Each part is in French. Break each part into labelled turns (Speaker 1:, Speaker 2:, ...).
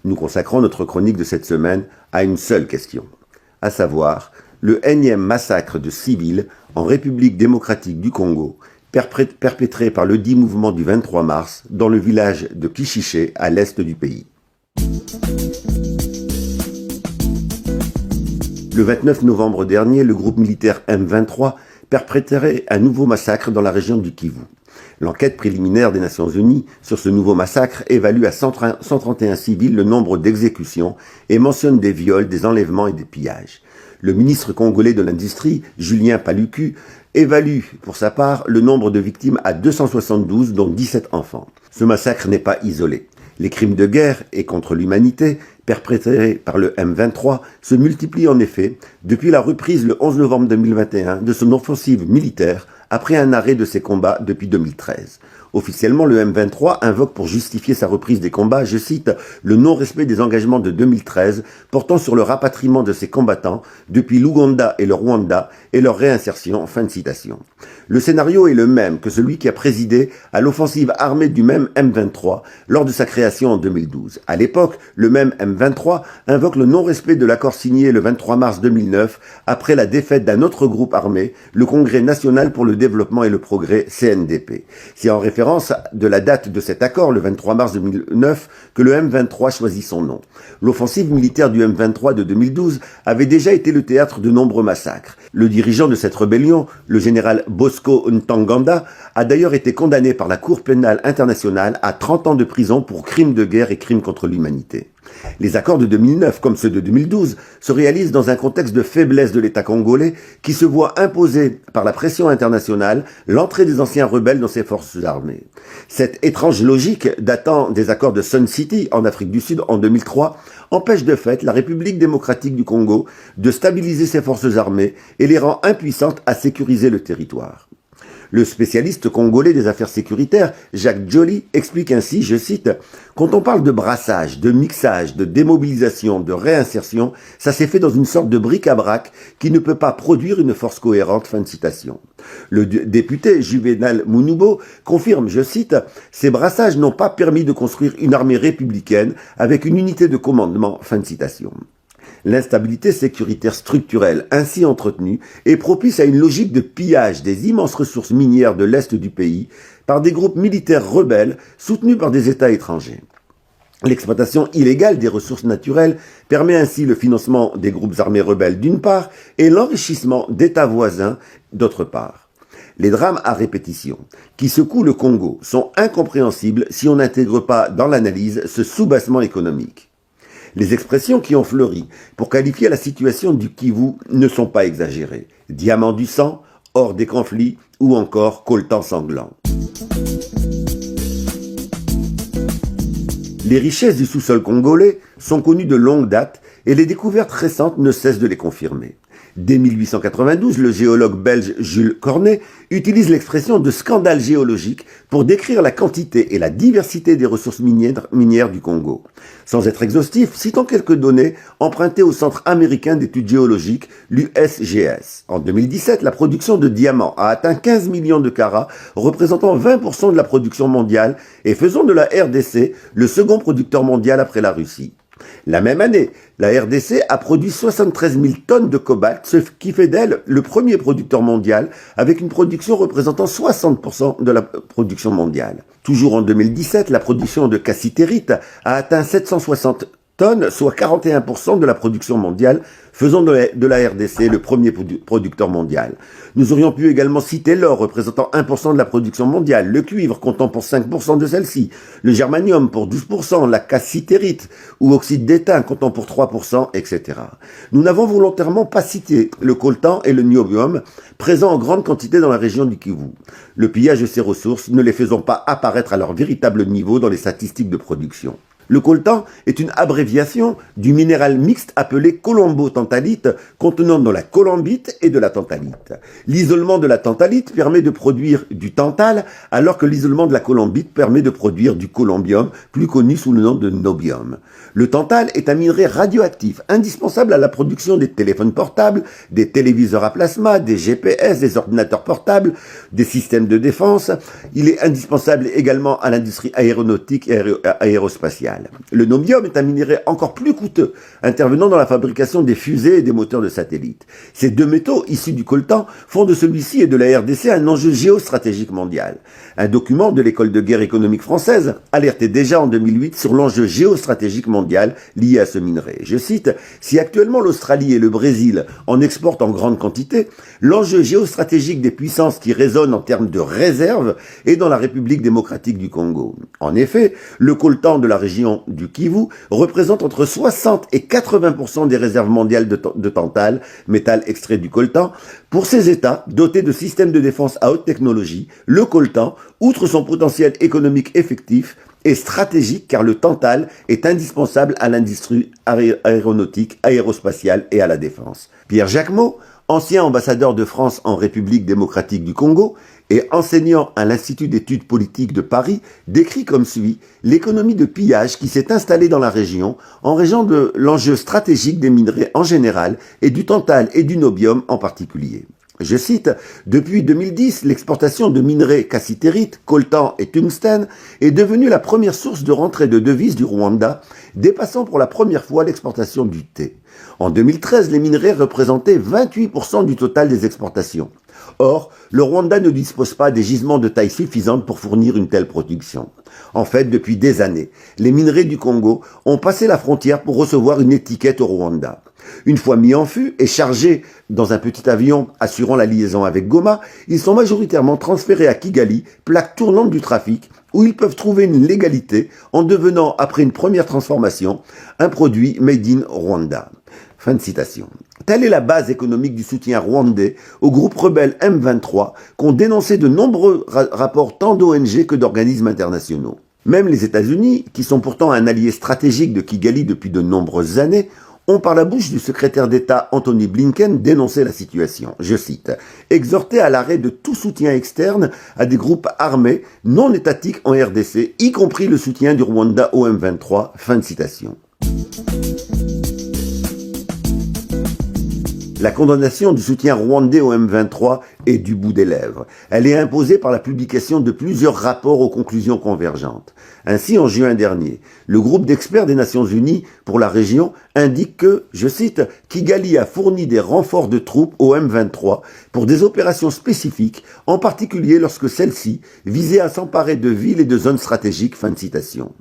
Speaker 1: Nous consacrons notre chronique de cette semaine à une seule question, à savoir le énième massacre de civils en République démocratique du Congo, perpétré par le dit mouvement du 23 mars dans le village de Kishiché à l'est du pays. Le 29 novembre dernier, le groupe militaire M23 perpétrait un nouveau massacre dans la région du Kivu. L'enquête préliminaire des Nations Unies sur ce nouveau massacre évalue à 131 civils le nombre d'exécutions et mentionne des viols, des enlèvements et des pillages. Le ministre congolais de l'Industrie, Julien Paluku, évalue pour sa part le nombre de victimes à 272, dont 17 enfants. Ce massacre n'est pas isolé. Les crimes de guerre et contre l'humanité perpétrés par le M23 se multiplient en effet depuis la reprise le 11 novembre 2021 de son offensive militaire après un arrêt de ses combats depuis 2013. Officiellement, le M23 invoque pour justifier sa reprise des combats, je cite, le non-respect des engagements de 2013 portant sur le rapatriement de ses combattants depuis l'Ouganda et le Rwanda et leur réinsertion, fin de citation. Le scénario est le même que celui qui a présidé à l'offensive armée du même M23 lors de sa création en 2012. À l'époque, le même M23 invoque le non-respect de l'accord signé le 23 mars 2009 après la défaite d'un autre groupe armé, le Congrès national pour le développement et le progrès, CNDP. C'est en référence de la date de cet accord, le 23 mars 2009, que le M23 choisit son nom. L'offensive militaire du M23 de 2012 avait déjà été le théâtre de nombreux massacres. Le dirigeant de cette rébellion, le général Bosco Ntaganda, a d'ailleurs été condamné par la Cour pénale internationale à 30 ans de prison pour crimes de guerre et crimes contre l'humanité. Les accords de 2009, comme ceux de 2012, se réalisent dans un contexte de faiblesse de l'État congolais qui se voit imposer par la pression internationale l'entrée des anciens rebelles dans ses forces armées. Cette étrange logique, datant des accords de Sun City en Afrique du Sud en 2003, empêche de fait la République démocratique du Congo de stabiliser ses forces armées et les rend impuissantes à sécuriser le territoire. Le spécialiste congolais des affaires sécuritaires, Jacques Joly, explique ainsi, je cite, « Quand on parle de brassage, de mixage, de démobilisation, de réinsertion, ça s'est fait dans une sorte de bric-à-brac qui ne peut pas produire une force cohérente. » Fin de citation. Le député Juvenal Mounoubo confirme, je cite, « Ces brassages n'ont pas permis de construire une armée républicaine avec une unité de commandement. » Fin de citation. L'instabilité sécuritaire structurelle ainsi entretenue est propice à une logique de pillage des immenses ressources minières de l'Est du pays par des groupes militaires rebelles soutenus par des États étrangers. L'exploitation illégale des ressources naturelles permet ainsi le financement des groupes armés rebelles d'une part et l'enrichissement d'États voisins d'autre part. Les drames à répétition qui secouent le Congo sont incompréhensibles si on n'intègre pas dans l'analyse ce soubassement économique. Les expressions qui ont fleuri pour qualifier la situation du Kivu ne sont pas exagérées. Diamant du sang, hors des conflits ou encore coltan sanglant. Les richesses du sous-sol congolais sont connues de longue date et les découvertes récentes ne cessent de les confirmer. Dès 1892, le géologue belge Jules Cornet utilise l'expression de scandale géologique pour décrire la quantité et la diversité des ressources minières du Congo. Sans être exhaustif, citons quelques données empruntées au Centre américain d'études géologiques, l'USGS. En 2017, la production de diamants a atteint 15 millions de carats, représentant 20% de la production mondiale et faisant de la RDC le second producteur mondial après la Russie. La même année, la RDC a produit 73 000 tonnes de cobalt, ce qui fait d'elle le premier producteur mondial, avec une production représentant 60% de la production mondiale. Toujours en 2017, la production de cassitérite a atteint 760 tonnes, soit 41% de la production mondiale, faisant de la RDC le premier producteur mondial. Nous aurions pu également citer l'or, représentant 1% de la production mondiale, le cuivre comptant pour 5% de celle-ci, le germanium pour 12%, la cassitérite ou oxyde d'étain comptant pour 3%, etc. Nous n'avons volontairement pas cité le coltan et le niobium, présents en grande quantité dans la région du Kivu. Le pillage de ces ressources ne les faisant pas apparaître à leur véritable niveau dans les statistiques de production. Le coltan est une abréviation du minéral mixte appelé colombo-tantalite contenant de la colombite et de la tantalite. L'isolement de la tantalite permet de produire du tantal alors que l'isolement de la colombite permet de produire du colombium, plus connu sous le nom de nobium. Le tantal est un minerai radioactif indispensable à la production des téléphones portables, des téléviseurs à plasma, des GPS, des ordinateurs portables, des systèmes de défense. Il est indispensable également à l'industrie aéronautique et aérospatiale. général. Le niobium est un minerai encore plus coûteux, intervenant dans la fabrication des fusées et des moteurs de satellites. Ces deux métaux, issus du coltan, font de celui-ci et de la RDC un enjeu géostratégique mondial. Un document de l'école de guerre économique française alertait déjà en 2008 sur l'enjeu géostratégique mondial lié à ce minerai. Je cite, « Si actuellement l'Australie et le Brésil en exportent en grande quantité, l'enjeu géostratégique des puissances qui résonnent en termes de réserve est dans la République démocratique du Congo. En effet, le coltan de la région du Kivu représente entre 60 et 80% des réserves mondiales de tantale, métal extrait du coltan. Pour ces États dotés de systèmes de défense à haute technologie, le coltan, outre son potentiel économique effectif, est stratégique car le tantale est indispensable à l'industrie aéronautique, aérospatiale et à la défense. Pierre Jacquemot, ancien ambassadeur de France en République démocratique du Congo et enseignant à l'Institut d'études politiques de Paris, décrit comme suit l'économie de pillage qui s'est installée dans la région en raison de l'enjeu stratégique des minerais en général et du tantale et du niobium en particulier. Je cite, « Depuis 2010, l'exportation de minerais cassitérite, coltan et tungstène est devenue la première source de rentrée de devises du Rwanda, dépassant pour la première fois l'exportation du thé. En 2013, les minerais représentaient 28% du total des exportations. Or, le Rwanda ne dispose pas des gisements de taille suffisante pour fournir une telle production. En fait, depuis des années, les minerais du Congo ont passé la frontière pour recevoir une étiquette au Rwanda. Une fois mis en fût et chargés dans un petit avion assurant la liaison avec Goma, ils sont majoritairement transférés à Kigali, plaque tournante du trafic, où ils peuvent trouver une légalité en devenant, après une première transformation, un produit made in Rwanda. » Fin de citation. Telle est la base économique du soutien rwandais au groupe rebelle M23 qu'ont dénoncé de nombreux rapports tant d'ONG que d'organismes internationaux. Même les États-Unis, qui sont pourtant un allié stratégique de Kigali depuis de nombreuses années, ont par la bouche du secrétaire d'État Anthony Blinken dénoncé la situation. Je cite, « Exhorter à l'arrêt de tout soutien externe à des groupes armés non étatiques en RDC, y compris le soutien du Rwanda au M23. » Fin de citation. La condamnation du soutien rwandais au M23 est du bout des lèvres. Elle est imposée par la publication de plusieurs rapports aux conclusions convergentes. Ainsi, en juin dernier, le groupe d'experts des Nations Unies pour la région indique que, je cite, « Kigali a fourni des renforts de troupes au M23 pour des opérations spécifiques, en particulier lorsque celles-ci visaient à s'emparer de villes et de zones stratégiques. » Fin de citation.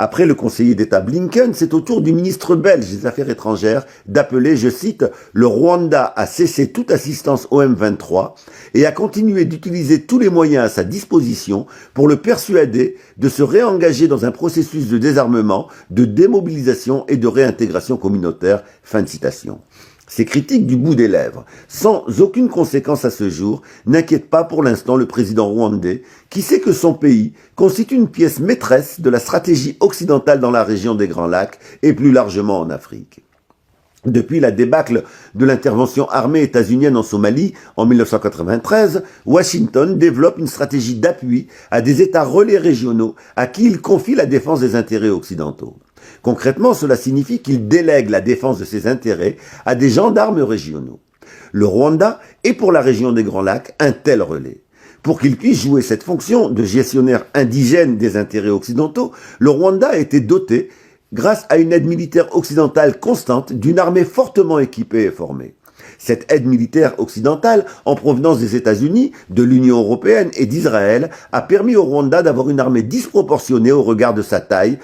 Speaker 1: Après le conseiller d'État Blinken, c'est au tour du ministre belge des Affaires étrangères d'appeler, je cite, « Le Rwanda a cessé toute assistance au M23 et a continué d'utiliser tous les moyens à sa disposition pour le persuader de se réengager dans un processus de désarmement, de démobilisation et de réintégration communautaire. » Fin de citation. Ces critiques du bout des lèvres, sans aucune conséquence à ce jour, n'inquiètent pas pour l'instant le président rwandais, qui sait que son pays constitue une pièce maîtresse de la stratégie occidentale dans la région des Grands Lacs et plus largement en Afrique. Depuis la débâcle de l'intervention armée états-unienne en Somalie en 1993, Washington développe une stratégie d'appui à des États relais régionaux à qui il confie la défense des intérêts occidentaux. Concrètement, cela signifie qu'il délègue la défense de ses intérêts à des gendarmes régionaux. Le Rwanda est pour la région des Grands Lacs un tel relais. Pour qu'il puisse jouer cette fonction de gestionnaire indigène des intérêts occidentaux, le Rwanda a été doté, grâce à une aide militaire occidentale constante, d'une armée fortement équipée et formée. Cette aide militaire occidentale, en provenance des États-Unis, de l'Union européenne et d'Israël, a permis au Rwanda d'avoir une armée disproportionnée au regard de sa taille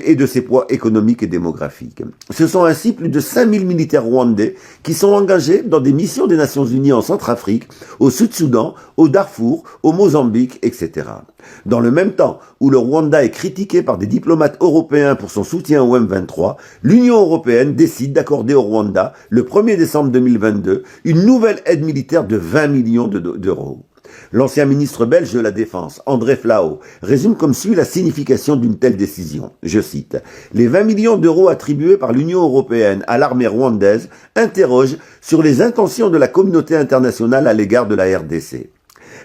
Speaker 1: et de ses poids économiques et démographiques. Ce sont ainsi plus de 5000 militaires rwandais qui sont engagés dans des missions des Nations Unies en Centrafrique, au Sud-Soudan, au Darfour, au Mozambique, etc. Dans le même temps où le Rwanda est critiqué par des diplomates européens pour son soutien au M23, l'Union européenne décide d'accorder au Rwanda, le 1er décembre 2022, une nouvelle aide militaire de 20 millions d'euros. L'ancien ministre belge de la Défense, André Flao, résume comme suit la signification d'une telle décision. Je cite, « Les 20 millions d'euros attribués par l'Union européenne à l'armée rwandaise interrogent sur les intentions de la communauté internationale à l'égard de la RDC.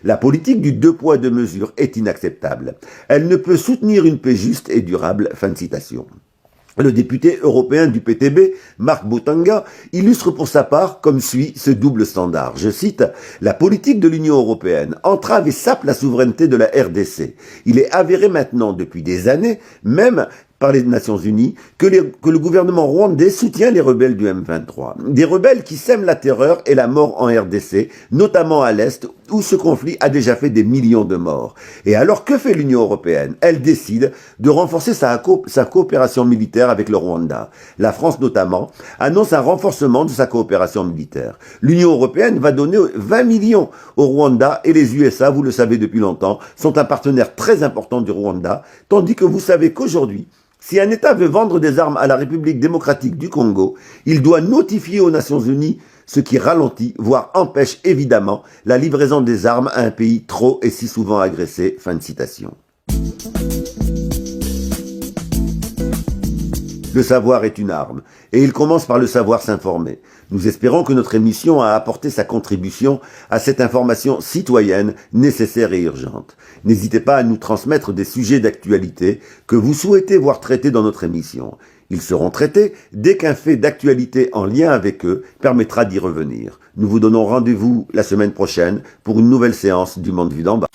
Speaker 1: La politique du deux poids deux mesures est inacceptable. Elle ne peut soutenir une paix juste et durable. » Fin de citation. Le député européen du PTB, Marc Botanga, illustre pour sa part comme suit ce double standard. Je cite, « La politique de l'Union européenne entrave et sape la souveraineté de la RDC. Il est avéré maintenant depuis des années, même par les Nations Unies que le gouvernement rwandais soutient les rebelles du M23. Des rebelles qui sèment la terreur et la mort en RDC, notamment à l'Est, où ce conflit a déjà fait des millions de morts. Et alors, que fait l'Union européenne? Elle décide de renforcer sa coopération militaire avec le Rwanda. La France, notamment, annonce un renforcement de sa coopération militaire. L'Union européenne va donner 20 millions au Rwanda et les USA, vous le savez depuis longtemps, sont un partenaire très important du Rwanda, tandis que vous savez qu'aujourd'hui, si un État veut vendre des armes à la République démocratique du Congo, il doit notifier aux Nations Unies, ce qui ralentit, voire empêche évidemment la livraison des armes à un pays trop et si souvent agressé. Fin de citation. Le savoir est une arme, et il commence par le savoir s'informer. Nous espérons que notre émission a apporté sa contribution à cette information citoyenne nécessaire et urgente. N'hésitez pas à nous transmettre des sujets d'actualité que vous souhaitez voir traités dans notre émission. Ils seront traités dès qu'un fait d'actualité en lien avec eux permettra d'y revenir. Nous vous donnons rendez-vous la semaine prochaine pour une nouvelle séance du Monde vu d'en bas.